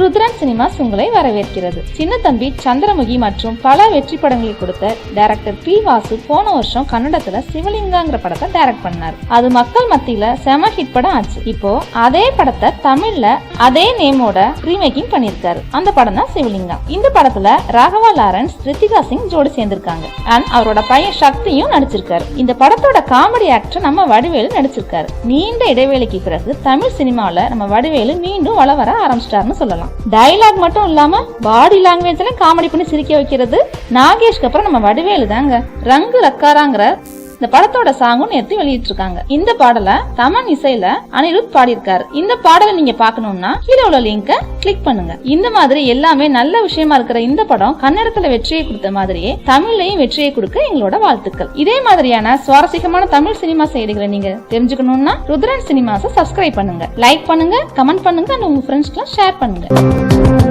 Rudran cinemas உங்களை வரவேற்கிறது. சின்ன தம்பி, சந்திரமுகி மற்றும் பல வெற்றி படங்களை கொடுத்த டைரக்டர் பி. வாசு போன வருஷம் கன்னடத்துல சிவலிங்காங்கிற படத்தை டைரக்ட் பண்ணார். அது மக்கள் மத்தியில செம ஹிட் படம் ஆச்சு. இப்போ அதே படத்தை தமிழ்ல அதே நேமோட ரீமேக்கிங் பண்ணிருக்காரு. அந்த படம் தான் சிவலிங்கா. இந்த படத்துல ராகவா லாரன்ஸ், ரித்திகா சிங் ஜோடி சேர்ந்திருக்காங்க. அண்ட் அவரோட பையன் சக்தியும் நடிச்சிருக்காரு. இந்த படத்தோட காமெடி ஆக்டர் நம்ம வடிவேலு நடிச்சிருக்காரு. நீண்ட இடைவேளைக்கு பிறகு தமிழ் சினிமால நம்ம வடிவேலு மீண்டும் வளர ஆரம்பிச்சிட்டாருன்னு சொல்லலாம். டயலாக் மட்டும் இல்லாம பாடி லாங்குவேஜ்ல காமெடி பண்ணி சிரிக்க வைக்கிறது நாகேஷ்க்கு அப்புறம் நம்ம வடிவேலு தாங்க. ரங்கு ரக்காராங்கிற இந்த படத்தோட சாங்கும் நேத்து வெளியிட்டு இருக்காங்க. இந்த பாடல தமன் இசையில அனிருத் பாடியிருக்காரு. இந்த பாடலை நீங்க பாக்கணும்னா கீழே உள்ள லிங்க கிளிக் பண்ணுங்க. இந்த மாதிரி எல்லாமே நல்ல விஷயமா இருக்கிற இந்த படம் கன்னடத்துல வெற்றியை கொடுத்த மாதிரியே தமிழ்லையும் வெற்றியை கொடுக்க எங்களோட வாழ்த்துக்கள். இதே மாதிரியான சுவாரஸ்யமான தமிழ் சினிமா செய்திகளை நீங்க தெரிஞ்சுக்கணும்னா ருத்ரன் சினிமாஸை சப்ஸ்கிரைப் பண்ணுங்க, லைக் பண்ணுங்க, கமெண்ட் பண்ணுங்க, உங்க ஃப்ரெண்ட்ஸ்க்கு ஷேர் பண்ணுங்க.